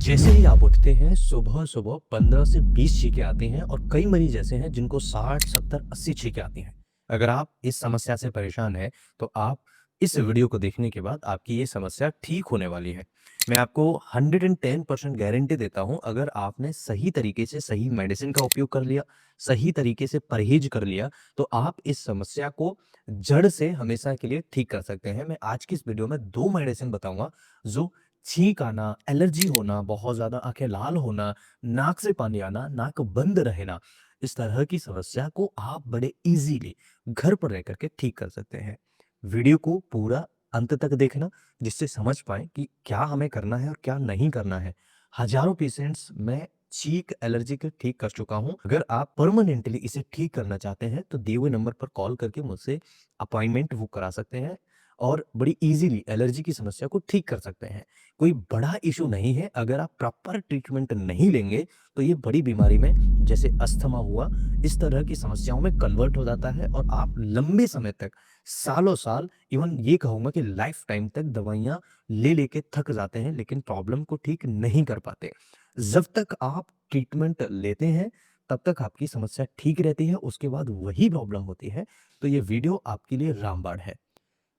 जैसे ही आप उठते हैं सुबह-सुबह 15 से 20 छींकें आती हैं और कई मरीज ऐसे हैं जिनको 60, 70, 80 छींकें आती हैं। अगर आप इस समस्या से परेशान हैं, तो आप इस वीडियो को देखने के बाद आपकी ये समस्या ठीक होने वाली है। मैं आपको 110% गारंटी देता हूँ, अगर आपने सही तरीके से सही मेडिसिन का उपयोग कर लिया, सही तरीके से परहेज़ कर लिया, तो आप इस समस्या को जड़ से हमेशा के लिए ठीक कर सकते हैं। मैं आज की इस वीडियो में 2 मेडिसिन बताऊँगा, जो छींक आना, एलर्जी होना, बहुत ज़्यादा आँखें लाल होना, नाक से पानी आना, नाक बंद रहना, इस तरह की समस्या को आप बड़े ईज़िली घर पर रह कर के ठीक कर सकते हैं। वीडियो को पूरा अंत तक देखना, जिससे समझ पाएँ कि क्या हमें करना है और क्या नहीं करना है। हज़ारों पेशेंट्स मैं छींक एलर्जी के ठीक कर चुका हूँ। अगर आप परमानेंटली इसे ठीक करना चाहते हैं, तो दिए हुए नंबर पर कॉल करके मुझसे अपॉइंटमेंट बुक करा सकते हैं और बड़ी ईज़िली एलर्जी की समस्या को ठीक कर सकते हैं। कोई बड़ा इश्यू नहीं है, अगर आप प्रॉपर ट्रीटमेंट नहीं लेंगे, तो ये बड़ी बीमारी में जैसे अस्थमा हुआ, इस तरह की समस्याओं में कन्वर्ट हो जाता है और आप लंबे समय तक, सालों-साल, इवन ये कहूँगा कि लाइफ़ टाइम तक दवाइयाँ ले-लेके थक जाते हैं, लेकिन प्रॉब्लम को ठीक नहीं कर पाते। जब तक आप ट्रीटमेंट लेते हैं, तब तक आपकी समस्या ठीक रहती है, उसके बाद वही प्रॉब्लम होती है। तो ये वीडियो आपके लिए रामबाण है।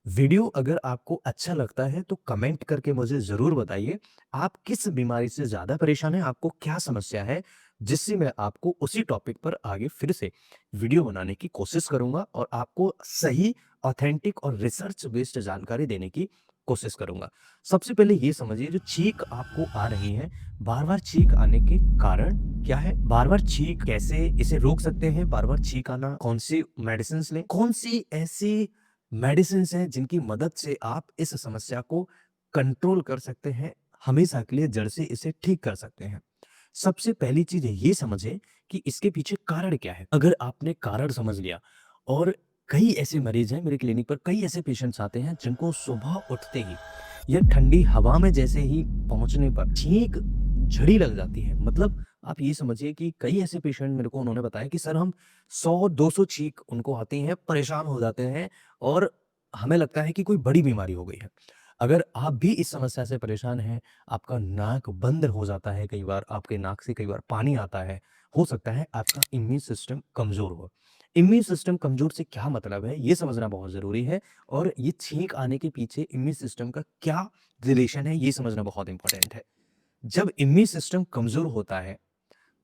वीडियो अगर आपको अच्छा लगता है तो कमेंट करके मुझे ज़रूर बताइए, आप किस बीमारी से ज़्यादा परेशान हैं, आपको क्या समस्या है, जिससे मैं आपको उसी टॉपिक पर आगे फिर से वीडियो बनाने की कोशिश करूँगा और आपको सही, ऑथेंटिक और रिसर्च बेस्ड जानकारी देने की कोशिश करूँगा। सबसे पहले ये समझिए, जो छींक आपको आ रही है, बार-बार छींक आने के कारण क्या है? बार-बार छींक कैसे इसे रोक सकते हैं? बार-बार छींक आना, कौन-सी मेडिसिन्स लें? कौन-सी ऐसी मेडिसिन्स हैं जिनकी मदद से आप इस समस्या को कंट्रोल कर सकते हैं, हमेशा के लिए जड़ से इसे ठीक कर सकते हैं। सबसे पहली चीज़ ये समझें कि इसके पीछे कारण क्या है? अगर आपने कारण समझ लिया, और कई ऐसे मरीज़ हैं मेरे क्लिनिक पर, कई ऐसे पेशेंट्स आते हैं जिनको सुबह उठते ही या ठंडी हवा में जैसे ही पहुँचने पर छींक झड़ी लग जाती है। मतलब आप ये समझिए कि कई ऐसे पेशेंट मेरे को उन्होंने बताया कि सर, हम 100-200 छींक उनको आती हैं, परेशान हो जाते हैं और हमें लगता है कि कोई बड़ी बीमारी हो गई है। अगर आप भी इस समस्या से परेशान हैं, आपका नाक बंद हो जाता है कई बार, आपके नाक से कई बार पानी आता है, हो सकता है आपका इम्यून सिस्टम कमज़ोर हो। इम्यून सिस्टम कमज़ोर से क्या मतलब है, ये समझना बहुत ज़रूरी है, और ये छींक आने के पीछे इम्यून सिस्टम का क्या रिलेशन है, ये समझना बहुत इम्पोर्टेंट है। जब इम्यून सिस्टम कमज़ोर होता है,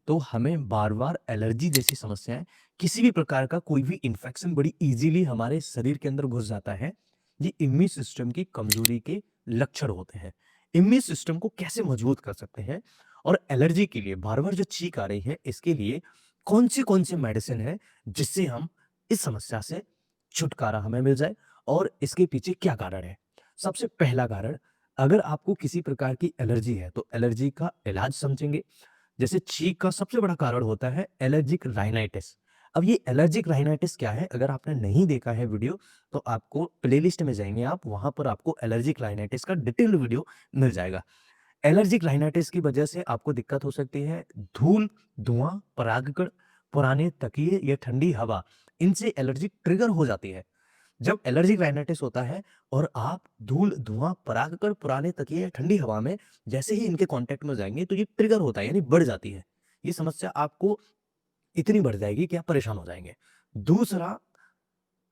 तो हमें बार-बार एलर्जी जैसी समस्याएँ, किसी भी प्रकार का कोई भी इन्फेक्शन बड़ी ईज़िली हमारे शरीर के अंदर घुस जाता है। ये इम्यून सिस्टम की कमज़ोरी के लक्षण होते हैं। इम्यून सिस्टम को कैसे मजबूत कर सकते हैं, और एलर्जी के लिए बार-बार जो छींक आ रही है, इसके लिए कौन-सी मेडिसिन है, जिससे हम इस समस्या से छुटकारा हमें मिल जाए, और इसके पीछे क्या कारण है? सबसे पहला कारण, अगर आपको किसी प्रकार की एलर्जी है, तो एलर्जी का इलाज समझेंगे। जैसे छींक का सबसे बड़ा कारण होता है एलर्जिक राइनाइटिस। अब ये एलर्जिक राइनाइटिस क्या है? अगर आपने नहीं देखा है वीडियो, तो आपको प्लेलिस्ट में जाएँगे आप, वहाँ पर आपको एलर्जिक राइनाइटिस का डिटेल्ड वीडियो मिल जाएगा। एलर्जिक राइनाइटिस की वजह से आपको दिक्कत हो सकती है, धूल, धुआँ, परागकण, पुराने तकिए या ठंडी हवा, इनसे एलर्जी ट्रिगर हो जाती है। जब एलर्जिक राइनाइटिस होता है और आप धूल, धुआँ, परागकण, पुराने तकिए या ठंडी हवा में जैसे ही इनके कॉन्टैक्ट में जाएँगे, तो ये ट्रिगर होता है, यानी बढ़ जाती है। ये समस्या आपको इतनी बढ़ जाएगी कि आप परेशान हो जाएँगे। दूसरा,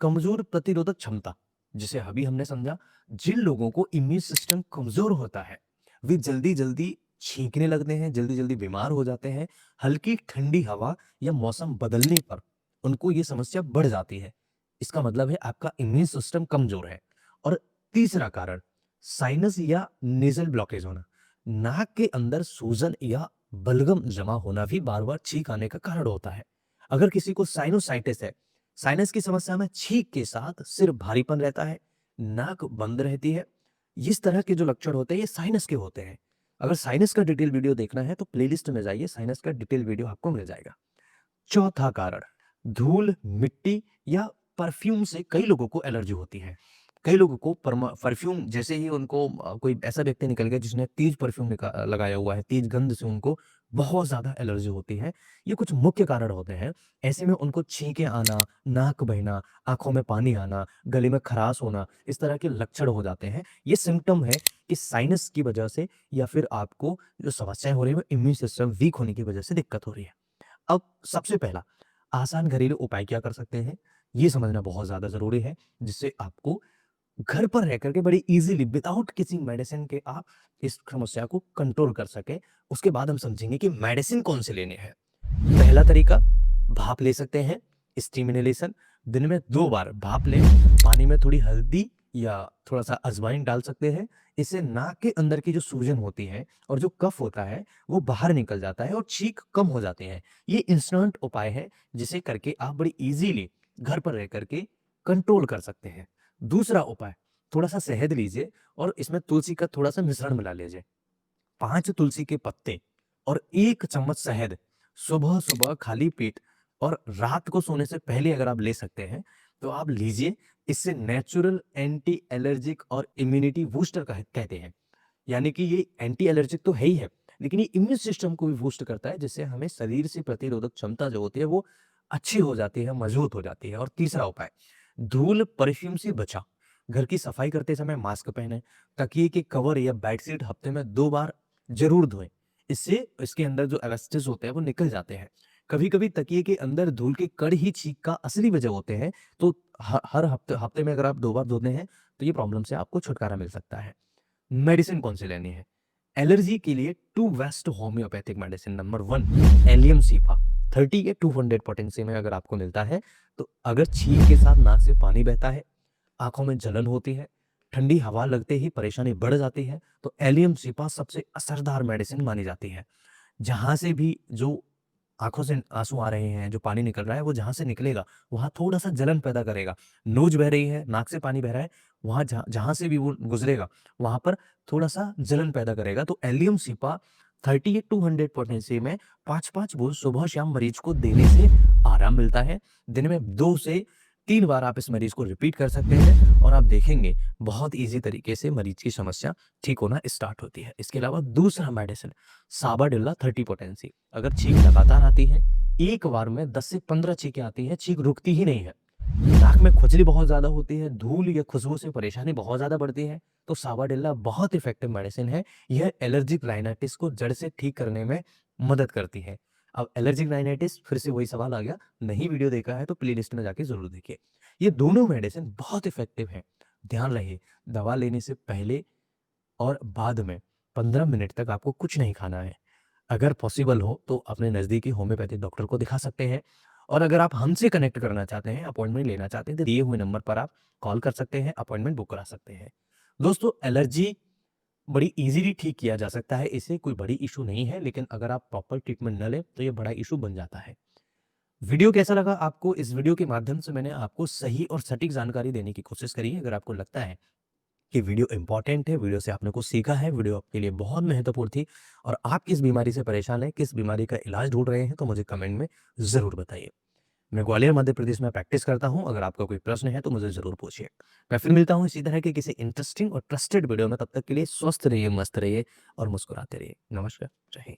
कमज़ोर प्रतिरोधक क्षमता, जिसे अभी हमने समझा, जिन लोगों को इम्यून सिस्टम कमज़ोर होता है, वे जल्दी-जल्दी छींकने लगते हैं, जल्दी-जल्दी बीमार हो जाते हैं। हल्की ठंडी हवा या मौसम बदलने पर उनको ये समस्या बढ़ जाती है। इसका मतलब है आपका इम्यून सिस्टम कमज़ोर है। और तीसरा कारण, साइनस या नेज़ल ब्लॉकेज होना। नाक के अंदर सूजन या बलगम जमा होना भी बार-बार छींक आने का कारण होता है। अगर किसी को साइनोसाइटिस है, साइनस की समस्या में छींक के साथ सिर भारीपन रहता है, नाक बंद रहती है, इस तरह के जो लक्षण होते हैं, ये साइनस के होते हैं। अगर साइनस का डिटेल वीडियो देखना है, तो प्लेलिस्ट में जाइए, साइनस का डिटेल वीडियो आपको मिल जाएगा। चौथा कारण, धूल, मिट्टी या परफ्यूम से कई लोगों को एलर्जी होती है। कई लोगों को परफ्यूम जैसे ही उनको कोई ऐसा व्यक्ति निकल गया जिसने तेज परफ्यूम लगाया हुआ है, तेज गंध से उनको बहुत ज़्यादा एलर्जी होती है। ये कुछ मुख्य कारण होते हैं। ऐसे में उनको छींकें आना, नाक बहना, आँखों में पानी आना, गले में खराश होना, इस तरह के लक्षण हो जाते हैं। ये सिम्पटम है कि साइनस की वजह से या फिर आपको जो समस्याएँ हो रही हैं, वो इम्यून सिस्टम वीक होने की वजह से दिक्कत हो रही है। अब सबसे पहला आसान घरेलू उपाय क्या कर सकते हैं, ये समझना बहुत ज़्यादा ज़रूरी है, जिससे आपको घर पर रह कर के बड़ी ईज़िली विदाउट किसी मेडिसिन के आप इस समस्या को कंट्रोल कर सकें। उसके बाद हम समझेंगे कि मेडिसिन कौन से लेने हैं। पहला तरीका, भाप ले सकते हैं, स्टीम इन्हेलेशन। दिन में 2 बार भाप लें, पानी में थोड़ी हल्दी या थोड़ा-सा अजवाइन डाल सकते हैं। इससे नाक के अंदर की जो सूजन होती है और जो कफ होता है, वो बाहर निकल जाता है और छींक कम हो जाते हैं। ये इंस्टेंट उपाय है, जिसे करके आप बड़ी ईज़िली घर पर रह कर के कंट्रोल कर सकते हैं। दूसरा उपाय, थोड़ा-सा शहद लीजिए और इसमें तुलसी का थोड़ा-सा मिश्रण मिला लीजिए। 5 तुलसी के पत्ते और 1 चम्मच शहद सुबह-सुबह खाली पेट और रात को सोने से पहले अगर आप ले सकते हैं, तो आप लीजिए। इससे नेचुरल एंटी एलर्जिक और इम्यूनिटी बूस्टर कहते हैं। यानी कि ये एंटी एलर्जिक तो है ही है, लेकिन ये इम्यून सिस्टम को भी बूस्ट करता है, जिससे हमें शरीर से प्रतिरोधक क्षमता जो होती है, वो अच्छी हो जाती है, मजबूत हो जाती है। और तीसरा उपाय, धूल, परफ्यूम से बचाव। घर की सफाई करते समय मास्क पहनें, तकिए के कवर या बेडशीट हफ्ते में 2 बार ज़रूर धोएँ। इससे इसके अंदर जो एवेस्टिस होते हैं, वो निकल जाते हैं। कभी-कभी तकिए के अंदर धूल के कण ही छींक का असली वजह होते हैं, तो हर हफ्ते हफ्ते में अगर आप 2 बार धोते हैं, तो ये प्रॉब्लम से आपको छुटकारा मिल सकता है। मेडिसिन कौन सी लेनी है? एलर्जी के लिए 2 best homeopathic medicine. Number 1, allium cepa 30 या 200 पोटेंसी में अगर आपको मिलता है, तो अगर छींक के साथ नाक से पानी बहता है, आँखों में जलन होती है, ठंडी हवा लगते ही परेशानी बढ़ जाती है, तो एलियम सीपा सबसे असरदार मेडिसिन मानी जाती है। जहाँ से भी जो आँखों से आँसू आ रहे हैं, जो पानी निकल रहा है, वो जहाँ से निकलेगा, वहाँ थोड़ा-सा जलन पैदा करेगा। नोज बह रही है, नाक से पानी बह रहा है, वहाँ जहाँ जहाँ से भी वो गुज़रेगा, वहाँ पर थोड़ा-सा जलन पैदा करेगा। तो एलियम सीपा 30 या 200 पोटेंसी में 5-5 बूँद सुबह-शाम मरीज को देने से आराम मिलता है। दिन में 2 से 3 बार आप इस मरीज को रिपीट कर सकते हैं और आप देखेंगे बहुत ईज़ी तरीके से मरीज की समस्या ठीक होना स्टार्ट होती है। इसके अलावा दूसरा मेडिसिन, साबाडिल्ला 30 पोटेंसी। अगर छींक लगातार आती है, एक बार में 10 से 15 छींकें आती हैं, छींक रुकती ही नहीं है, नाक में खुजली बहुत ज़्यादा होती है, धूल या खुशबू से परेशानी बहुत ज़्यादा बढ़ती है, तो साबाडिल्ला बहुत इफ़ेक्टिव मेडिसिन है। यह एलर्जिक राइनाइटिस को जड़ से ठीक करने में मदद करती है। अब एलर्जिक राइनाइटिस, फिर से वही सवाल आ गया, नहीं वीडियो देखा है तो प्लेलिस्ट में जाके ज़रूर देखिए। ये दोनों मेडिसिन बहुत इफ़ेक्टिव हैं। ध्यान रहे, दवा लेने से पहले और बाद में 15 मिनट तक आपको कुछ नहीं खाना है। अगर पॉसिबल हो तो अपने नज़दीकी होम्योपैथिक डॉक्टर को दिखा सकते हैं। और अगर आप हमसे कनेक्ट करना चाहते हैं, अपॉइंटमेंट लेना चाहते हैं, तो दिए हुए नंबर पर आप कॉल कर सकते हैं, अपॉइंटमेंट बुक करा सकते हैं। दोस्तों, एलर्जी बड़ी ईज़िली ठीक किया जा सकता है, इससे कोई बड़ी इश्यू नहीं है, लेकिन अगर आप प्रॉपर ट्रीटमेंट न लें, तो ये बड़ा इश्यू बन जाता है। वीडियो कैसा लगा आपको? इस वीडियो के माध्यम से मैंने आपको सही और सटीक जानकारी देने की कोशिश करी है। अगर आपको लगता है कि वीडियो इम्पोर्टेंट है, वीडियो से आपने कुछ सीखा है, वीडियो आपके लिए बहुत महत्वपूर्ण थी और आप किस बीमारी से परेशान हैं, किस बीमारी का इलाज ढूँढ रहे हैं, तो मुझे कमेंट में ज़रूर बताइए। मैं ग्वालियर मध्य प्रदेश में प्रैक्टिस करता हूँ। अगर आपका कोई प्रश्न है तो मुझे ज़रूर पूछिए। मैं फिर मिलता हूँ इसी तरह के किसी इंटरेस्टिंग और ट्रस्टेड वीडियो में। तब तक के लिए स्वस्थ रहिए, मस्त रहिए और मुस्कुराते रहिए। नमस्कार, जय हिंद।